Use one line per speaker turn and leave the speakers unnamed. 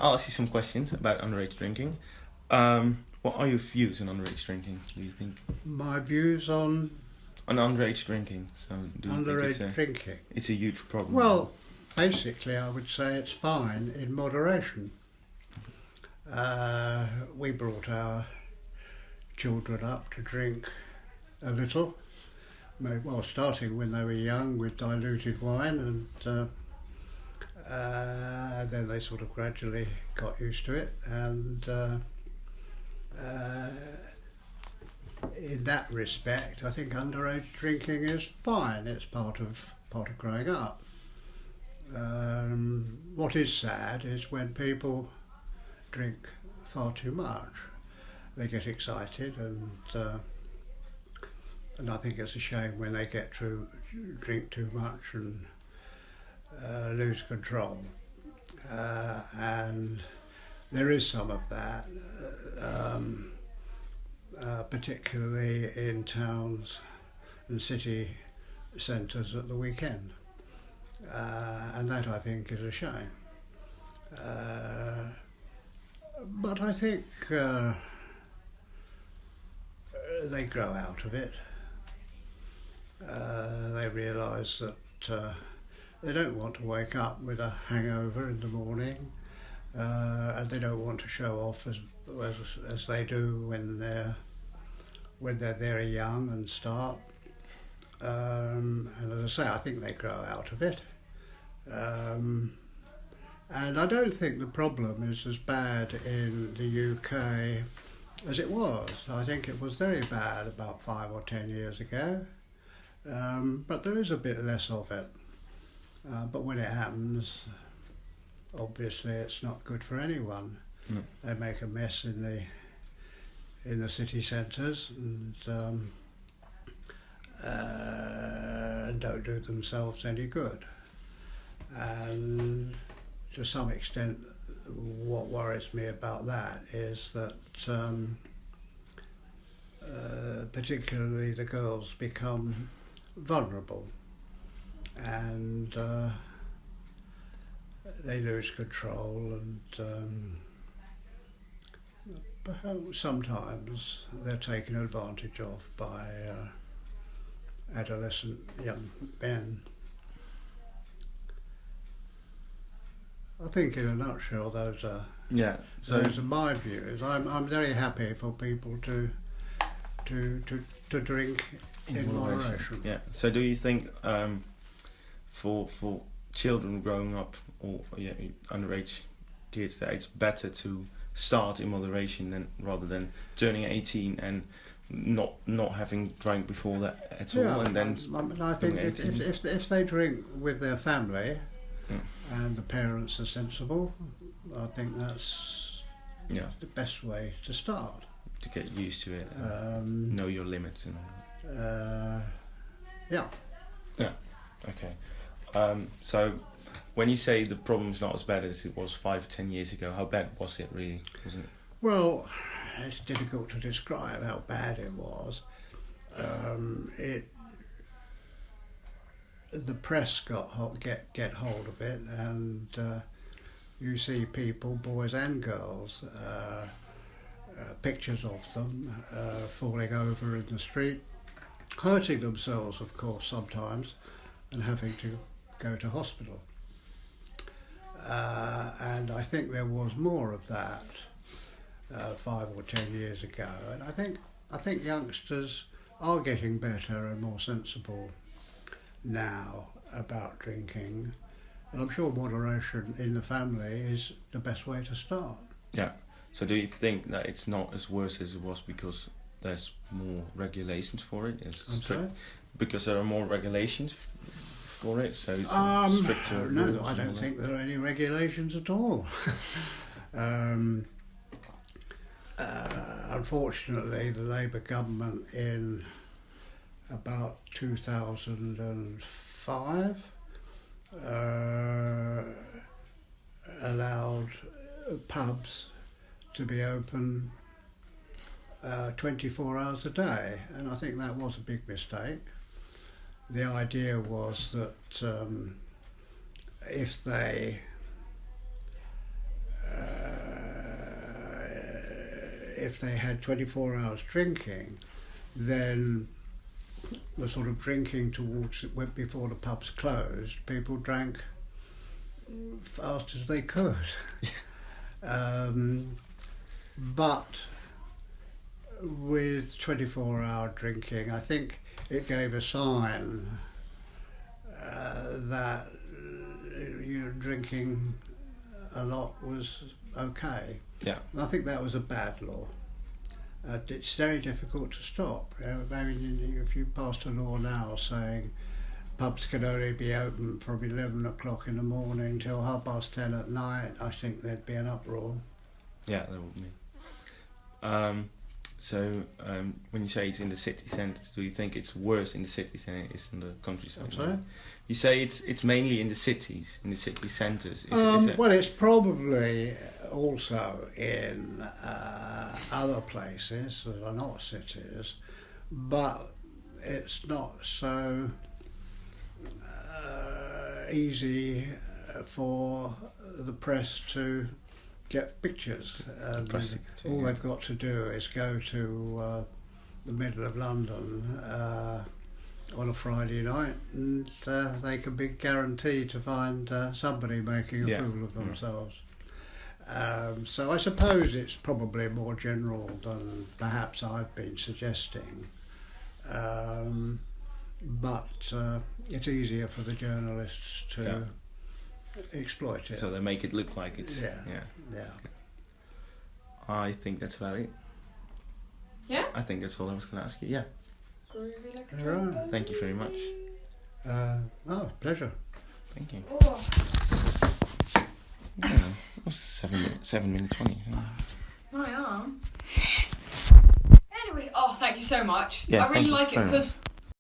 I'll ask you some questions about underage drinking. What are your views on underage drinking? Do you think
My views on
on underage drinking? So do you think
underage drinking.
it's a huge problem?
Well, basically, I would say it's fine in moderation. We brought our children up to drink a little, well, starting when they were young with diluted wine, and then they sort of gradually got used to it, and in that respect, I think underage drinking is fine. It's part of growing up. What is sad is when people drink far too much. They get excited, and I think it's a shame when they get to drink too much and lose control. And there is some of that, particularly in towns and city centres at the weekend. And that, I think, is a shame. But I think they grow out of it. They realise that they don't want to wake up with a hangover in the morning, and they don't want to show off as they do when they're very young and start. And as I say, I think they grow out of it. And I don't think the problem is as bad in the UK as it was. I think it was very bad about 5 or 10 years ago, but there is a bit less of it. But when it happens, obviously it's not good for anyone.
No.
They make a mess in the city centres, and don't do themselves any good. And to some extent, what worries me about that is that particularly the girls become vulnerable, and they lose control, and perhaps sometimes they're taken advantage of by adolescent young men. I think, in a nutshell, those are my views. I'm very happy for people to drink in moderation.
Yeah. So, do you think for children growing up, or underage kids, that it's better to start in moderation rather than turning 18 and not having drank before that at all, and then
I think if they drink with their family. Yeah. And the parents are sensible, I think that's the best way to start.
To get used to it, know your limits.
Yeah.
Okay. So, when you say the problem's not as bad as it was 5-10 years ago, how bad was it really? Wasn't it?
Well, it's difficult to describe how bad it was. The press get hold of it, and you see people, boys and girls, pictures of them falling over in the street, hurting themselves, of course, sometimes, and having to go to hospital. And I think there was more of that 5 or 10 years ago, and I think youngsters are getting better and more sensible now about drinking, and I'm sure moderation in the family is the best way to start.
Yeah. So do you think that it's not as worse as it was because there's more regulations for it? Because there are more regulations for it, so it's stricter.
No, I don't think there are any regulations at all. Unfortunately, the Labour government in about 2005 allowed pubs to be open 24 hours a day, and I think that was a big mistake. The idea was that if they if they had 24 hours drinking, then the sort of drinking towards before the pubs closed, people drank fast as they could. But with 24-hour drinking, I think it gave a sign that drinking a lot was okay.
Yeah.
And I think that was a bad law. It's very difficult to stop. I mean, if you passed a law now saying pubs can only be open from 11 o'clock in the morning till 10:30 at night, I think there'd be an uproar.
Yeah, there would be. So when you say it's in the city centres, do you think it's worse in the cities than it is in the countryside?
I'm sorry?
You say it's mainly in the cities, in the city centres.
Well, it's probably also in other places that are not cities, but it's not so easy for the press to get pictures. All they've got to do is go to the middle of London on a Friday night, and they can be guaranteed to find somebody making a fool of themselves. So I suppose it's probably more general than perhaps I've been suggesting, but it's easier for the journalists to exploit it.
So they make it look like it's...
Yeah.
I think that's about it.
Yeah?
I think that's all I was going to ask you. Yeah.
Right.
Thank you very much.
Pleasure.
Thank you.
Oh.
Yeah, that was 7 minutes 20. Yeah.
My arm. Anyway, thank you so much.
Yeah,
I really like it because